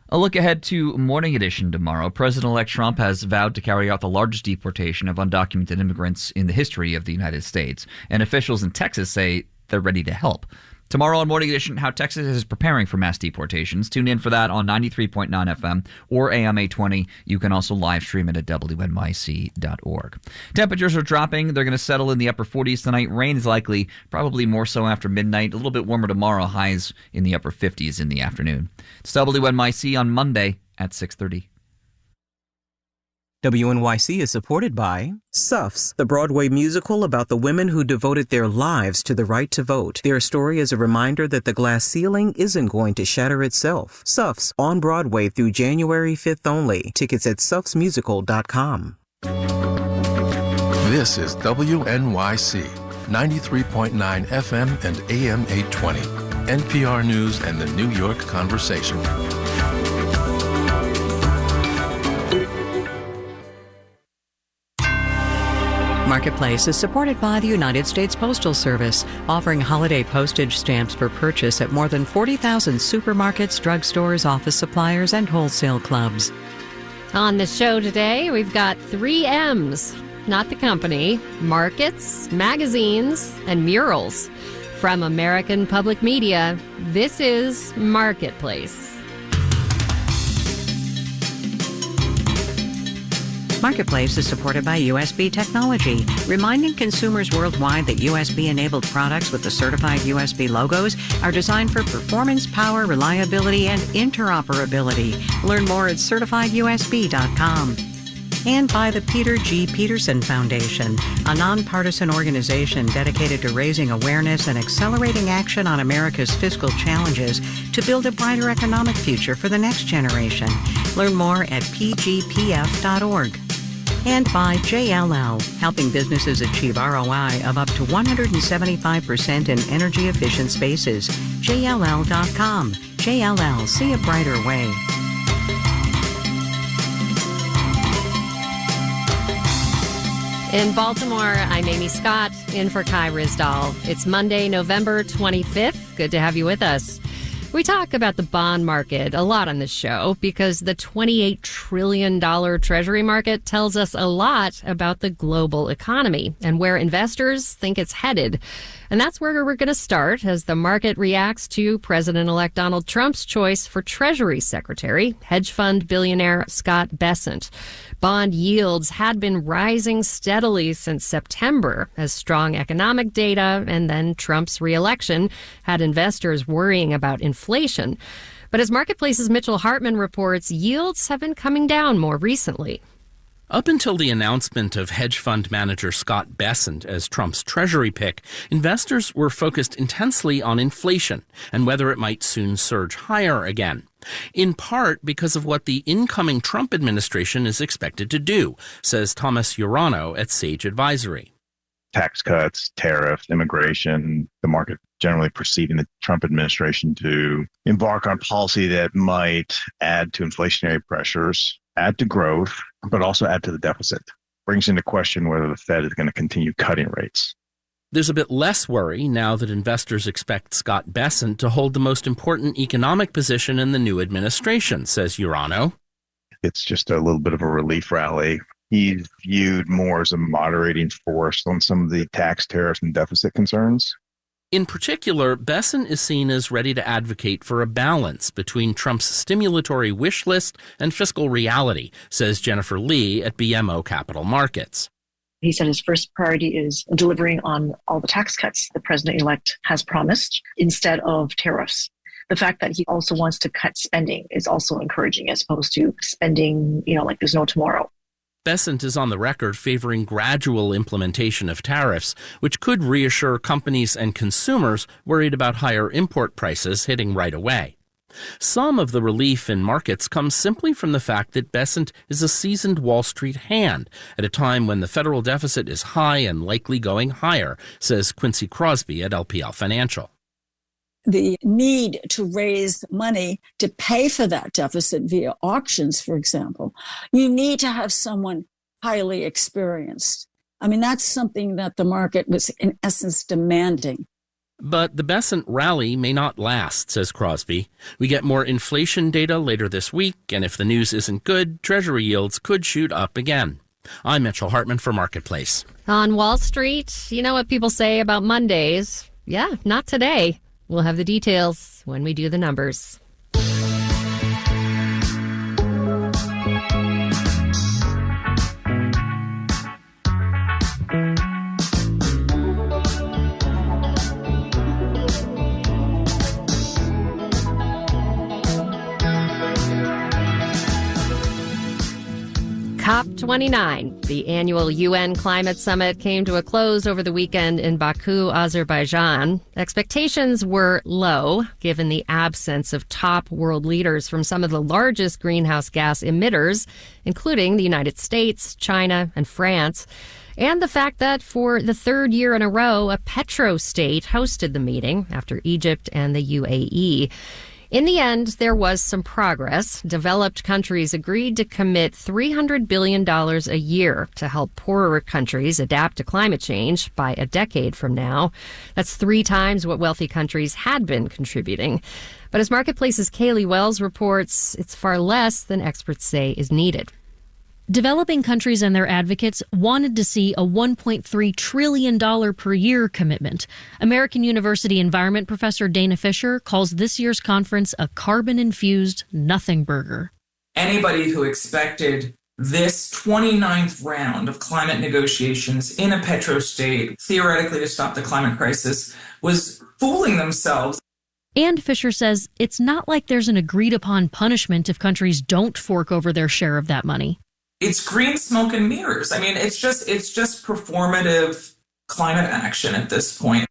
A look ahead to Morning Edition tomorrow. President-elect Trump has vowed to carry out the largest deportation of undocumented immigrants in the history of the United States, and officials in Texas say they're ready to help. Tomorrow on Morning Edition, how Texas is preparing for mass deportations. Tune in for that on 93.9 FM or AM 820. You can also live stream it at WNYC.org. Temperatures are dropping. They're going to settle in the upper 40s tonight. Rain is likely, probably more so after midnight. A little bit warmer tomorrow. Highs in the upper 50s in the afternoon. It's WNYC on Monday at 6:30. WNYC is supported by Suffs, the Broadway musical about the women who devoted their lives to the right to vote. Their story is a reminder that the glass ceiling isn't going to shatter itself. Suffs, on Broadway through January 5th only. Tickets at suffsmusical.com. This is WNYC, 93.9 FM and AM 820. NPR News and the New York Conversation. Marketplace is supported by the United States Postal Service, offering holiday postage stamps for purchase at more than 40,000 supermarkets, drugstores, office suppliers, and wholesale clubs. On the show today, we've got 3 M's, not the company, markets, magazines, and murals. From American Public Media, this is Marketplace. Marketplace is supported by USB Technology, reminding consumers worldwide that USB-enabled products with the certified USB logos are designed for performance, power, reliability, and interoperability. Learn more at certifiedusb.com. And by the Peter G. Peterson Foundation, a nonpartisan organization dedicated to raising awareness and accelerating action on America's fiscal challenges to build a brighter economic future for the next generation. Learn more at pgpf.org. And by JLL, helping businesses achieve ROI of up to 175% in energy-efficient spaces. JLL.com. JLL, see a brighter way. In Baltimore, I'm Amy Scott, in for Kai Ryssdal. It's Monday, November 25th. Good to have you with us. We talk about the bond market a lot on this show because the $28 trillion Treasury market tells us a lot about the global economy and where investors think it's headed. And that's where we're going to start as the market reacts to President-elect Donald Trump's choice for Treasury Secretary, hedge fund billionaire Scott Bessent. Bond yields had been rising steadily since September as strong economic data and then Trump's reelection had investors worrying about inflation. But as Marketplace's Mitchell Hartman reports, yields have been coming down more recently. Up until the announcement of hedge fund manager Scott Bessent as Trump's Treasury pick, investors were focused intensely on inflation and whether it might soon surge higher again. In part because of what the incoming Trump administration is expected to do, says Thomas Urano at Sage Advisory. Tax cuts, tariffs, immigration, the market generally perceiving the Trump administration to embark on policy that might add to inflationary pressures, add to growth, but also add to the deficit. Brings into question whether the Fed is going to continue cutting rates. There's a bit less worry now that investors expect Scott Bessent to hold the most important economic position in the new administration, says Urano. It's just a little bit of a relief rally. He's viewed more as a moderating force on some of the tax, tariffs, and deficit concerns. In particular, Bessent is seen as ready to advocate for a balance between Trump's stimulatory wish list and fiscal reality, says Jennifer Lee at BMO Capital Markets. He said his first priority is delivering on all the tax cuts the president-elect has promised instead of tariffs. The fact that he also wants to cut spending is also encouraging as opposed to spending, like there's no tomorrow. Bessent is on the record favoring gradual implementation of tariffs, which could reassure companies and consumers worried about higher import prices hitting right away. Some of the relief in markets comes simply from the fact that Bessent is a seasoned Wall Street hand at a time when the federal deficit is high and likely going higher, says Quincy Crosby at LPL Financial. The need to raise money to pay for that deficit via auctions, for example, you need to have someone highly experienced. I mean, that's something that the market was in essence demanding. But the Besant rally may not last, says Crosby. We get more inflation data later this week, and if the news isn't good, Treasury yields could shoot up again. I'm Mitchell Hartman for Marketplace. On Wall Street, you know what people say about Mondays? Yeah, not today. We'll have the details when we do the numbers. COP29, the annual UN Climate Summit, came to a close over the weekend in Baku, Azerbaijan. Expectations were low, given the absence of top world leaders from some of the largest greenhouse gas emitters, including the United States, China, and France, and the fact that for the third year in a row, a petrostate hosted the meeting after Egypt and the UAE. In the end, there was some progress. Developed countries agreed to commit $300 billion a year to help poorer countries adapt to climate change by a decade from now. That's 3 times what wealthy countries had been contributing. But as Marketplace's Kaylee Wells reports, it's far less than experts say is needed. Developing countries and their advocates wanted to see a $1.3 trillion per year commitment. American University environment professor Dana Fisher calls this year's conference a carbon-infused nothing burger. Anybody who expected this 29th round of climate negotiations in a petrostate, theoretically to stop the climate crisis, was fooling themselves. And Fisher says it's not like there's an agreed-upon punishment if countries don't fork over their share of that money. It's green smoke and mirrors. I mean, it's just performative climate action at this point.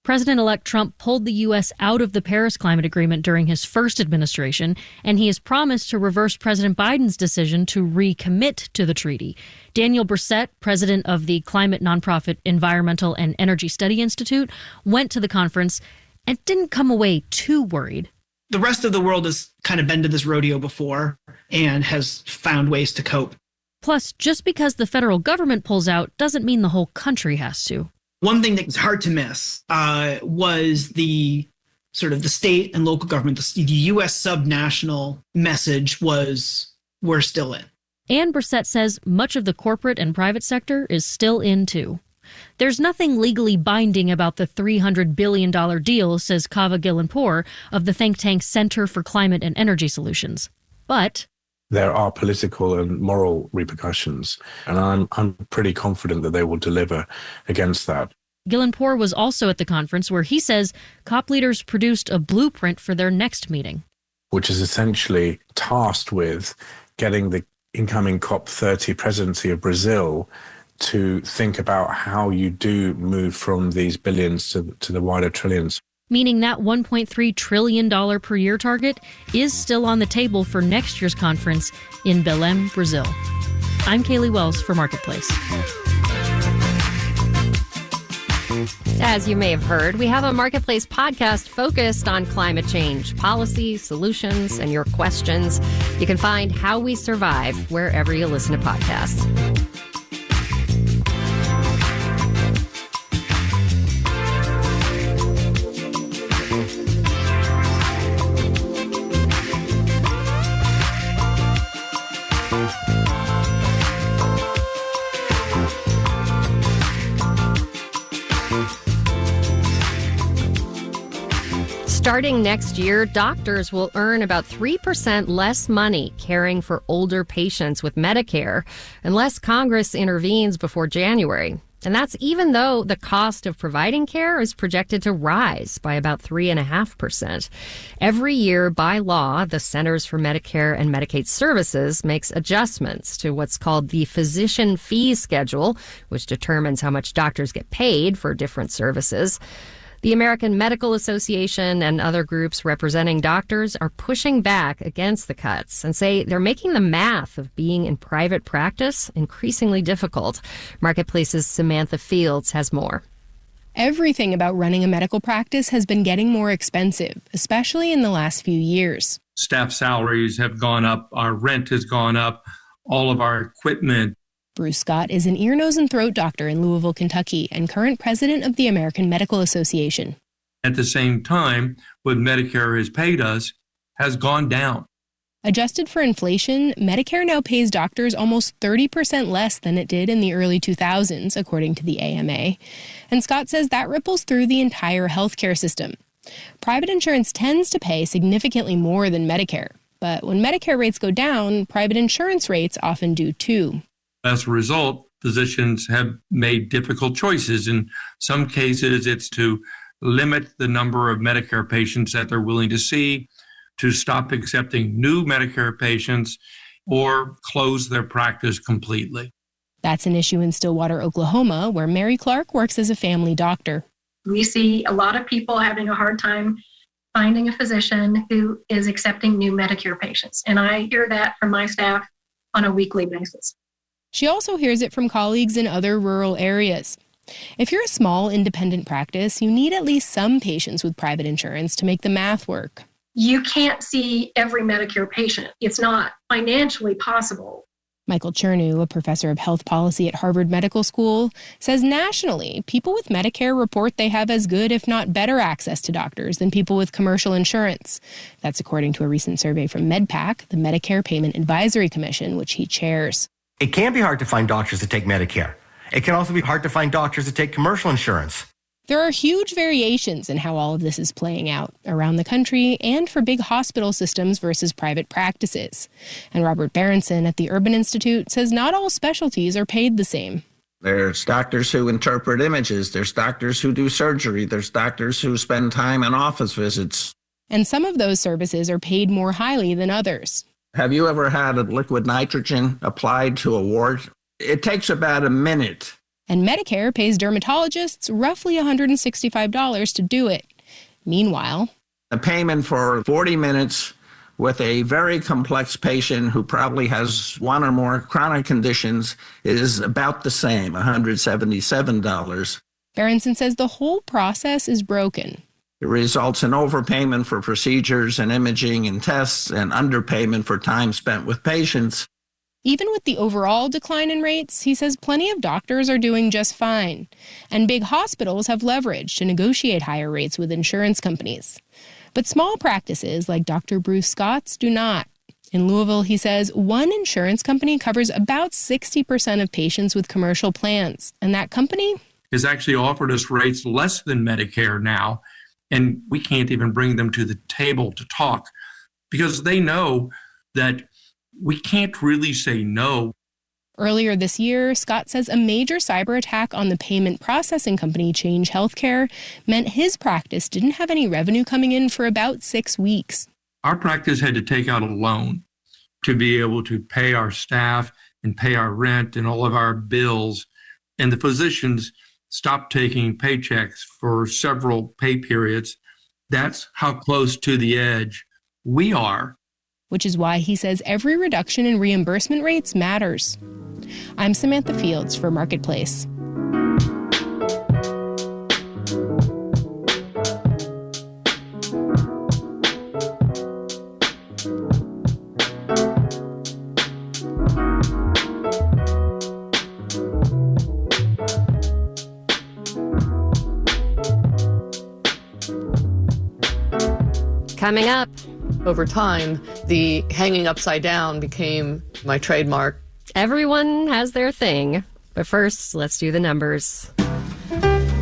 President-elect Trump pulled the U.S. out of the Paris Climate Agreement during his first administration, and he has promised to reverse President Biden's decision to recommit to the treaty. Daniel Brissett, president of the climate nonprofit Environmental and Energy Study Institute, went to the conference and didn't come away too worried. The rest of the world has kind of been to this rodeo before and has found ways to cope. Plus, just because the federal government pulls out doesn't mean the whole country has to. One thing that was hard to miss was the sort of the state and local government, the U.S. subnational message was, we're still in. And Brissett says much of the corporate and private sector is still in, too. There's nothing legally binding about the $300 billion deal, says Kava Gillenpour of the think tank Center for Climate and Energy Solutions. But there are political and moral repercussions, and I'm pretty confident that they will deliver against that. Gillenpour was also at the conference where he says COP leaders produced a blueprint for their next meeting, which is essentially tasked with getting the incoming COP30 presidency of Brazil to think about how you do move from these billions to the wider trillions. Meaning that $1.3 trillion per year target is still on the table for next year's conference in Belém, Brazil. I'm Kaylee Wells for Marketplace. As you may have heard, we have a Marketplace podcast focused on climate change, policy, solutions, and your questions. You can find How We Survive wherever you listen to podcasts. Starting next year, doctors will earn about 3% less money caring for older patients with Medicare unless Congress intervenes before January. And that's even though the cost of providing care is projected to rise by about 3.5%. Every year, by law, the Centers for Medicare and Medicaid Services makes adjustments to what's called the Physician Fee Schedule, which determines how much doctors get paid for different services. The American Medical Association and other groups representing doctors are pushing back against the cuts and say they're making the math of being in private practice increasingly difficult. Marketplace's Samantha Fields has more. Everything about running a medical practice has been getting more expensive, especially in the last few years. Staff salaries have gone up, our rent has gone up, all of our equipment. Bruce Scott is an ear, nose, and throat doctor in Louisville, Kentucky, and current president of the American Medical Association. At the same time, what Medicare has paid us has gone down. Adjusted for inflation, Medicare now pays doctors almost 30% less than it did in the early 2000s, according to the AMA. And Scott says that ripples through the entire healthcare system. Private insurance tends to pay significantly more than Medicare. But when Medicare rates go down, private insurance rates often do too. As a result, physicians have made difficult choices. In some cases, it's to limit the number of Medicare patients that they're willing to see, to stop accepting new Medicare patients, or close their practice completely. That's an issue in Stillwater, Oklahoma, where Mary Clark works as a family doctor. We see a lot of people having a hard time finding a physician who is accepting new Medicare patients. And I hear that from my staff on a weekly basis. She also hears it from colleagues in other rural areas. If you're a small independent practice, you need at least some patients with private insurance to make the math work. You can't see every Medicare patient. It's not financially possible. Michael Chernew, a professor of health policy at Harvard Medical School, says nationally, people with Medicare report they have as good, if not better, access to doctors than people with commercial insurance. That's according to a recent survey from MedPAC, the Medicare Payment Advisory Commission, which he chairs. It can be hard to find doctors that take Medicare. It can also be hard to find doctors that take commercial insurance. There are huge variations in how all of this is playing out around the country and for big hospital systems versus private practices. And Robert Berenson at the Urban Institute says not all specialties are paid the same. There's doctors who interpret images. There's doctors who do surgery. There's doctors who spend time in office visits. And some of those services are paid more highly than others. Have you ever had a liquid nitrogen applied to a wart? It takes about a minute. And Medicare pays dermatologists roughly $165 to do it. Meanwhile, a payment for 40 minutes with a very complex patient who probably has one or more chronic conditions is about the same, $177. Berenson says the whole process is broken. It results in overpayment for procedures and imaging and tests and underpayment for time spent with patients. Even with the overall decline in rates, he says plenty of doctors are doing just fine. And big hospitals have leverage to negotiate higher rates with insurance companies. But small practices like Dr. Bruce Scott's do not. In Louisville, he says, one insurance company covers about 60% of patients with commercial plans. And that company has actually offered us rates less than Medicare now. And we can't even bring them to the table to talk because they know that we can't really say no. Earlier this year, Scott says a major cyber attack on the payment processing company Change Healthcare meant his practice didn't have any revenue coming in for about 6 weeks. Our practice had to take out a loan to be able to pay our staff and pay our rent and all of our bills. And the physicians stopped taking paychecks for several pay periods. That's how close to the edge we are. Which is why he says every reduction in reimbursement rates matters. I'm Samantha Fields for Marketplace. Coming up. Over time, the hanging upside down became my trademark. Everyone has their thing. But first, let's do the numbers.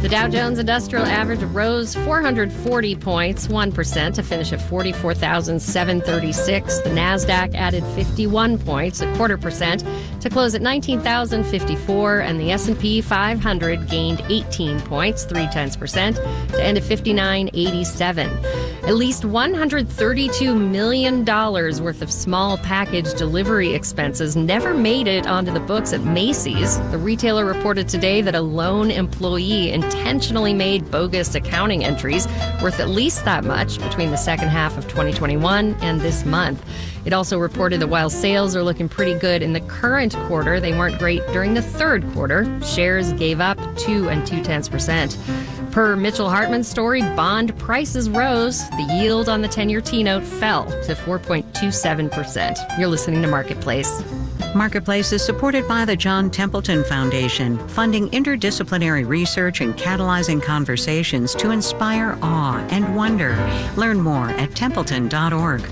The Dow Jones Industrial Average rose 440 points, 1%, to finish at 44,736. The NASDAQ added 51 points, 0.25%, to close at 19,054. And the S&P 500 gained 18 points, 0.3%, to end at 59,87. At least $132 million worth of small package delivery expenses never made it onto the books at Macy's. The retailer reported today that a lone employee intentionally made bogus accounting entries worth at least that much between the second half of 2021 and this month. It also reported that while sales are looking pretty good in the current quarter, they weren't great during the third quarter. Shares gave up 2 0.2%. Per Mitchell Hartman's story, bond prices rose. The yield on the 10-year T-note fell to 4.27%. You're listening to Marketplace. Marketplace is supported by the John Templeton Foundation, funding interdisciplinary research and catalyzing conversations to inspire awe and wonder. Learn more at templeton.org.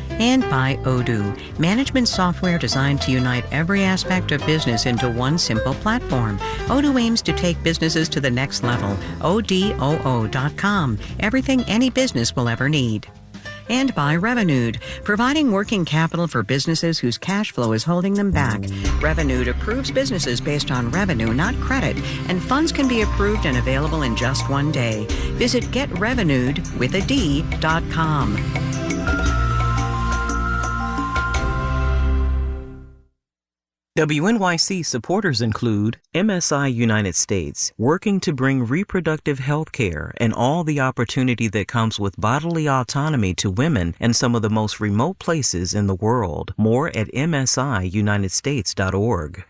And by Odoo, management software designed to unite every aspect of business into one simple platform. Odoo aims to take businesses to the next level. ODOO.com. Everything any business will ever need. And by Revenued, providing working capital for businesses whose cash flow is holding them back. Revenued approves businesses based on revenue, not credit, and funds can be approved and available in just one day. Visit getrevenued.com. WNYC supporters include MSI United States, working to bring reproductive health care and all the opportunity that comes with bodily autonomy to women in some of the most remote places in the world. More at msiunitedstates.org.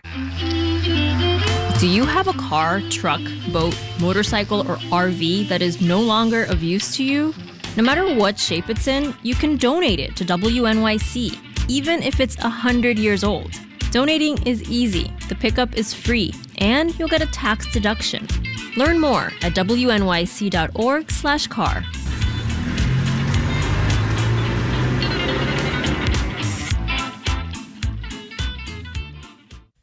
Do you have a car, truck, boat, motorcycle, or RV that is no longer of use to you? No matter what shape it's in, you can donate it to WNYC, even if it's 100 years old. Donating is easy, the pickup is free, and you'll get a tax deduction. Learn more at wnyc.org/car.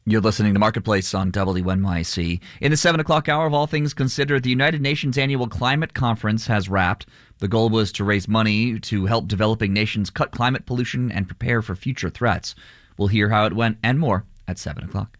You're listening to Marketplace on WNYC. In the 7 o'clock hour of All Things Considered, the United Nations Annual Climate Conference has wrapped. The goal was to raise money to help developing nations cut climate pollution and prepare for future threats. We'll hear how it went and more at 7 o'clock.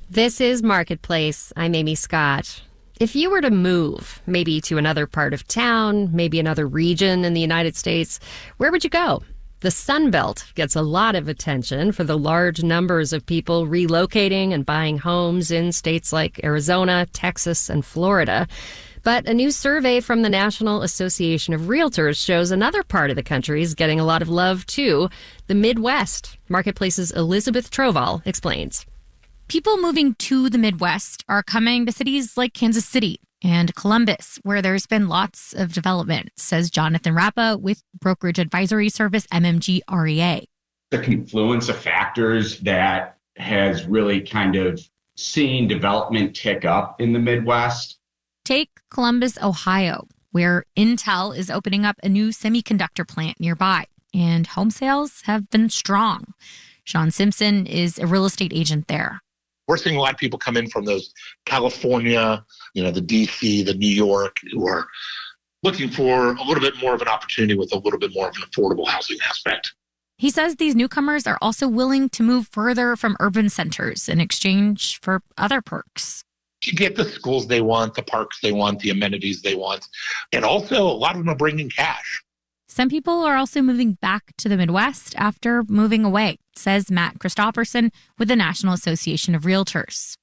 This is Marketplace. I'm Amy Scott. If you were to move, maybe to another part of town, maybe another region in the United States, where would you go? The Sun Belt gets a lot of attention for the large numbers of people relocating and buying homes in states like Arizona, Texas, and Florida. But a new survey from the National Association of Realtors shows another part of the country is getting a lot of love, too, the Midwest. Marketplace's Elizabeth Troval explains. People moving to the Midwest are coming to cities like Kansas City and Columbus, where there's been lots of development, says Jonathan Rappa with brokerage advisory service MMG REA. The confluence of factors that has really kind of seen development tick up in the Midwest. Take Columbus, Ohio, where Intel is opening up a new semiconductor plant nearby, and home sales have been strong. Sean Simpson is a real estate agent there. We're seeing a lot of people come in from those California, the DC, the New York, who are looking for a little bit more of an opportunity with a little bit more of an affordable housing aspect. He says these newcomers are also willing to move further from urban centers in exchange for other perks. To get the schools they want, the parks they want, the amenities they want. And also, a lot of them are bringing cash. Some people are also moving back to the Midwest after moving away, says Matt Christopherson with the National Association of Realtors.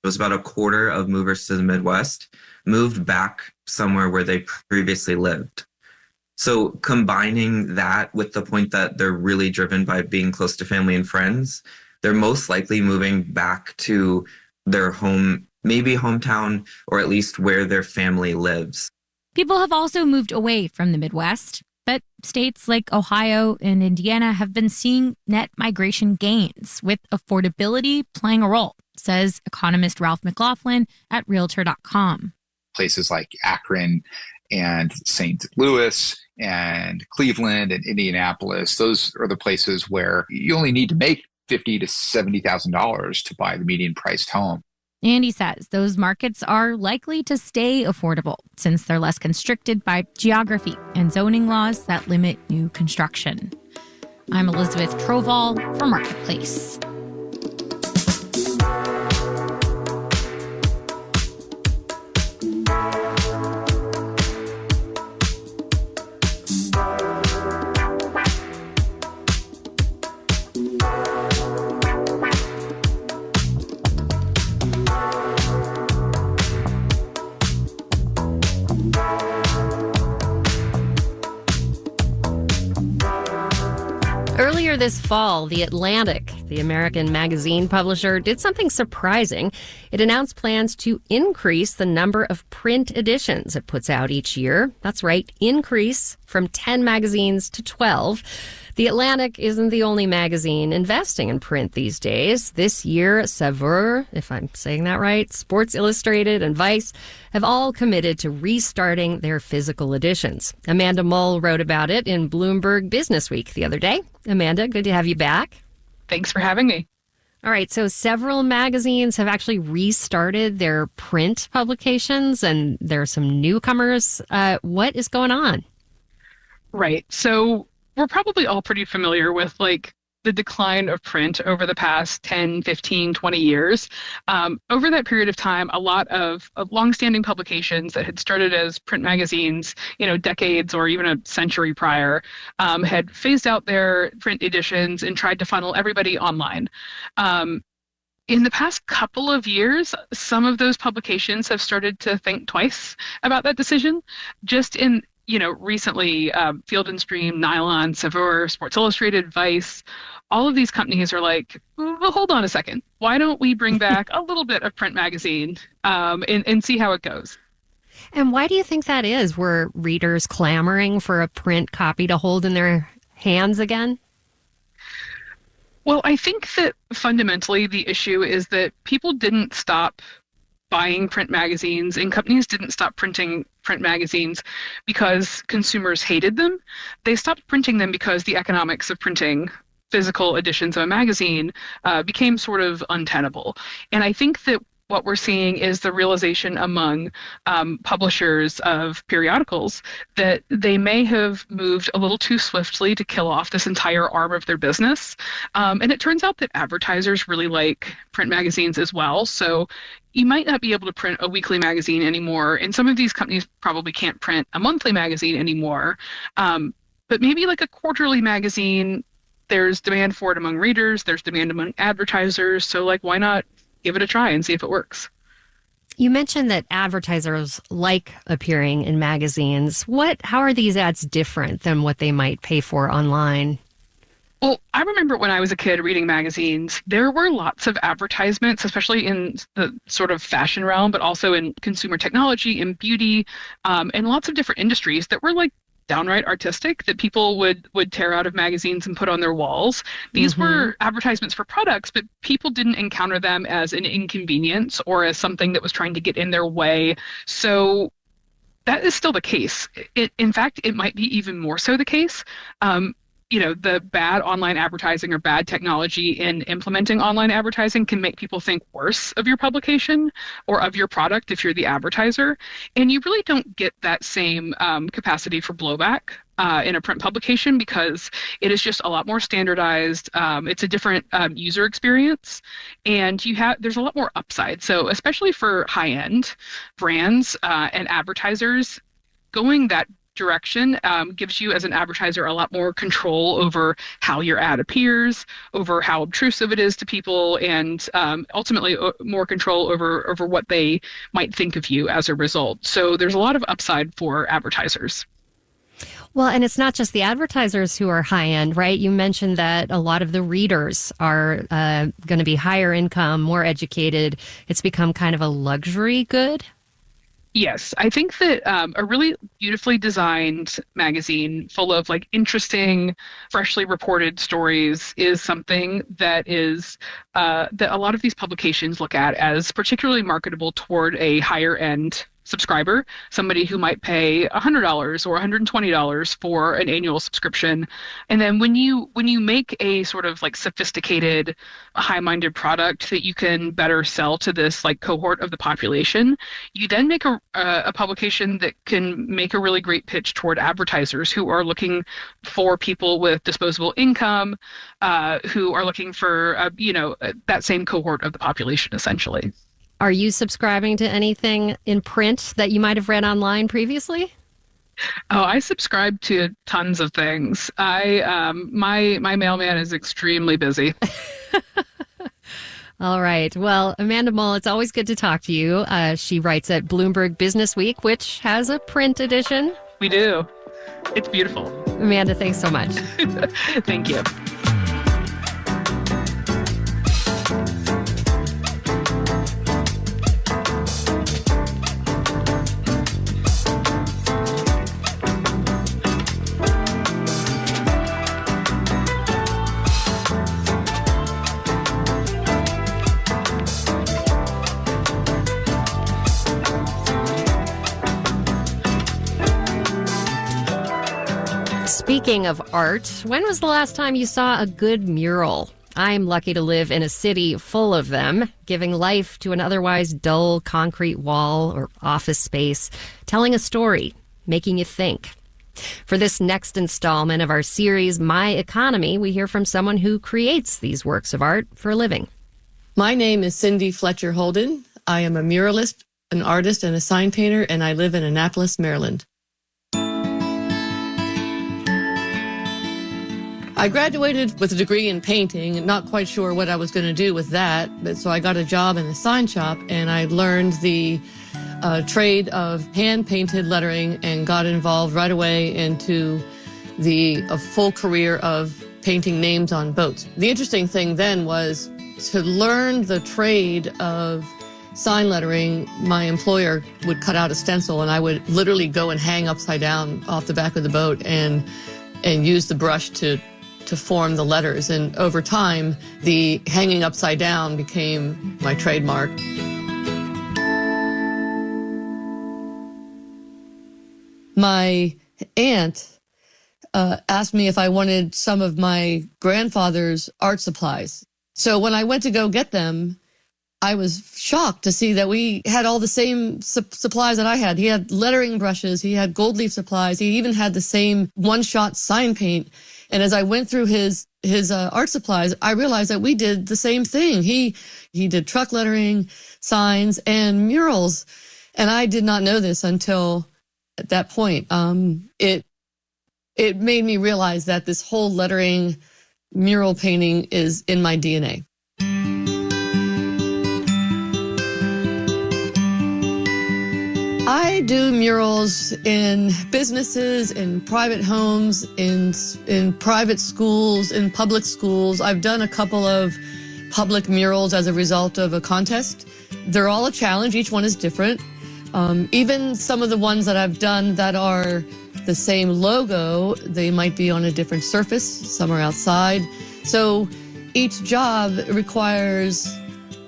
It was about a quarter of movers to the Midwest moved back somewhere where they previously lived. So combining that with the point that they're really driven by being close to family and friends, they're most likely moving back to their home, maybe hometown, or at least where their family lives. People have also moved away from the Midwest, but states like Ohio and Indiana have been seeing net migration gains, with affordability playing a role, says economist Ralph McLaughlin at Realtor.com. Places like Akron and St. Louis and Cleveland and Indianapolis, those are the places where you only need to make $50,000 to $70,000 to buy the median priced home. And he says those markets are likely to stay affordable since they're less constricted by geography and zoning laws that limit new construction. I'm Elizabeth Troval for Marketplace. Earlier this fall, The Atlantic the American magazine publisher, did something surprising. It announced plans to increase the number of print editions it puts out each year. That's right, increase from 10 magazines to 12. The Atlantic isn't the only magazine investing in print these days. This year, Saveur, if I'm saying that right, Sports Illustrated, and Vice have all committed to restarting their physical editions. Amanda Mull wrote about it in Bloomberg Businessweek the other day. Amanda, good to have you back. Thanks for having me. All right, so several magazines have actually restarted their print publications, and there are some newcomers. What is going on? Right. So we're probably all pretty familiar with the decline of print over the past 10, 15, 20 years. Over that period of time, a lot of longstanding publications that had started as print magazines, decades or even a century prior, had phased out their print editions and tried to funnel everybody online. In the past couple of years, some of those publications have started to think twice about that decision. Just in recently, Field & Stream, Nylon, Saveur, Sports Illustrated, Vice, all of these companies are like, well, hold on a second. Why don't we bring back a little bit of print magazine and see how it goes? And why do you think that is? Were readers clamoring for a print copy to hold in their hands again? Well, I think that fundamentally the issue is that people didn't stop buying print magazines and companies didn't stop printing print magazines because consumers hated them. They stopped printing them because the economics of printing physical editions of a magazine became sort of untenable. And I think that what we're seeing is the realization among publishers of periodicals that they may have moved a little too swiftly to kill off this entire arm of their business. And it turns out that advertisers really like print magazines as well. So you might not be able to print a weekly magazine anymore. And some of these companies probably can't print a monthly magazine anymore. But maybe like a quarterly magazine, there's demand for it among readers, there's demand among advertisers. So why not give it a try and see if it works? You mentioned that advertisers like appearing in magazines. How are these ads different than what they might pay for online? Well, I remember when I was a kid reading magazines, there were lots of advertisements, especially in the sort of fashion realm, but also in consumer technology and beauty, and lots of different industries that were downright artistic that people would tear out of magazines and put on their walls. These were advertisements for products, but people didn't encounter them as an inconvenience or as something that was trying to get in their way. So that is still the case. In fact, it might be even more so the case. The bad online advertising or bad technology in implementing online advertising can make people think worse of your publication or of your product if you're the advertiser. And you really don't get that same capacity for blowback in a print publication because it is just a lot more standardized. It's a different user experience, and there's a lot more upside. So especially for high-end brands and advertisers, going that direction gives you as an advertiser a lot more control over how your ad appears, over how obtrusive it is to people, and ultimately more control over what they might think of you as a result. So there's a lot of upside for advertisers. Well, and it's not just the advertisers who are high end, right? You mentioned that a lot of the readers are going to be higher income, more educated. It's become kind of a luxury good. Yes, I think that a really beautifully designed magazine full of interesting, freshly reported stories is something that is that a lot of these publications look at as particularly marketable toward a higher end subscriber, somebody who might pay $100 or $120 for an annual subscription. And then when you make a sort of sophisticated, high-minded product that you can better sell to this cohort of the population, you then make a publication that can make a really great pitch toward advertisers who are looking for people with disposable income, who are looking for that same cohort of the population essentially. Are you subscribing to anything in print that you might have read online previously? Oh, I subscribe to tons of things. My mailman is extremely busy. All right. Well, Amanda Mull, it's always good to talk to you. She writes at Bloomberg Businessweek, which has a print edition. We do. It's beautiful. Amanda, thanks so much. Thank you. Speaking of art, when was the last time you saw a good mural? I'm lucky to live in a city full of them, giving life to an otherwise dull concrete wall or office space, telling a story, making you think. For this next installment of our series, My Economy, we hear from someone who creates these works of art for a living. My name is Cindy Fletcher Holden. I am a muralist, an artist, and a sign painter, and I live in Annapolis, Maryland. I graduated with a degree in painting, not quite sure what I was going to do with that, but so I got a job in a sign shop, and I learned the trade of hand-painted lettering and got involved right away into a full career of painting names on boats. The interesting thing then was to learn the trade of sign lettering. My employer would cut out a stencil, and I would literally go and hang upside down off the back of the boat and use the brush to form the letters. And over time, the hanging upside down became my trademark. My aunt asked me if I wanted some of my grandfather's art supplies. So when I went to go get them, I was shocked to see that we had all the same supplies that I had. He had lettering brushes, he had gold leaf supplies, he even had the same one-shot sign paint. And as I went through his art supplies, I realized that we did the same thing. He did truck lettering, signs, and murals. And I did not know this until at that point. It made me realize that this whole lettering, mural painting is in my DNA. I do murals in businesses, in private homes, in private schools, in public schools. I've done a couple of public murals as a result of a contest. They're all a challenge. Each one is different. Even some of the ones that I've done that are the same logo, they might be on a different surface. Some are outside. So each job requires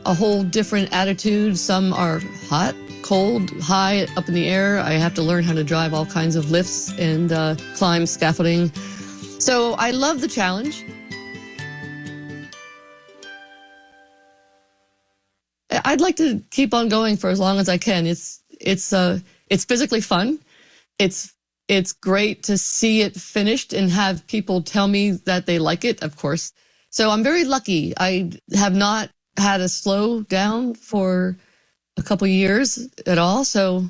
a whole different attitude. Some are hot, cold, high, up in the air. I have to learn how to drive all kinds of lifts and climb scaffolding. So I love the challenge. I'd like to keep on going for as long as I can. It's physically fun. It's great to see it finished and have people tell me that they like it, of course. So I'm very lucky. I have not had a slow down for a couple years at all, so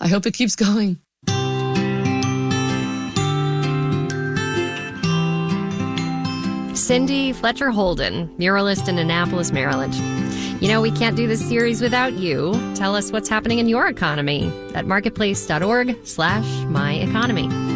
I hope it keeps going. Cindy Fletcher Holden, muralist in Annapolis, Maryland. You know, we can't do this series without you. Tell us what's happening in your economy at marketplace.org/myeconomy.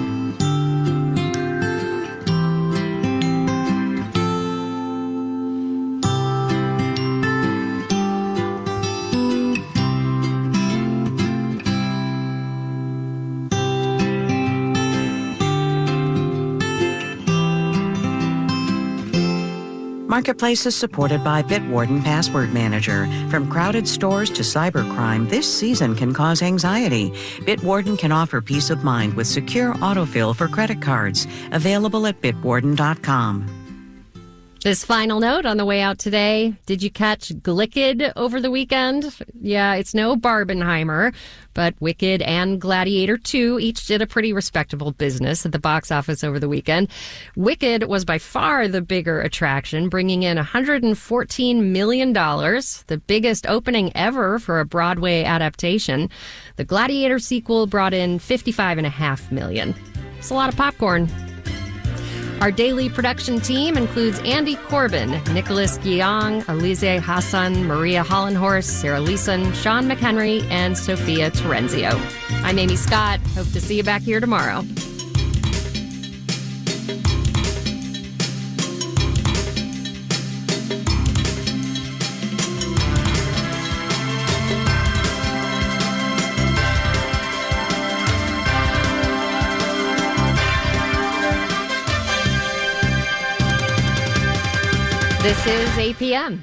Marketplace is supported by Bitwarden Password Manager. From crowded stores to cybercrime, this season can cause anxiety. Bitwarden can offer peace of mind with secure autofill for credit cards. Available at bitwarden.com. This final note on the way out today. Did you catch Glicked over the weekend? Yeah, it's no Barbenheimer, but Wicked and Gladiator 2 each did a pretty respectable business at the box office over the weekend. Wicked was by far the bigger attraction, bringing in $114 million, the biggest opening ever for a Broadway adaptation. The Gladiator sequel brought in $55.5 million. It's a lot of popcorn. Our daily production team includes Andy Corbin, Nicholas Guillaume, Alize Hassan, Maria Hollenhorst, Sarah Leeson, Sean McHenry, and Sophia Terenzio. I'm Amy Scott. Hope to see you back here tomorrow. This is APM.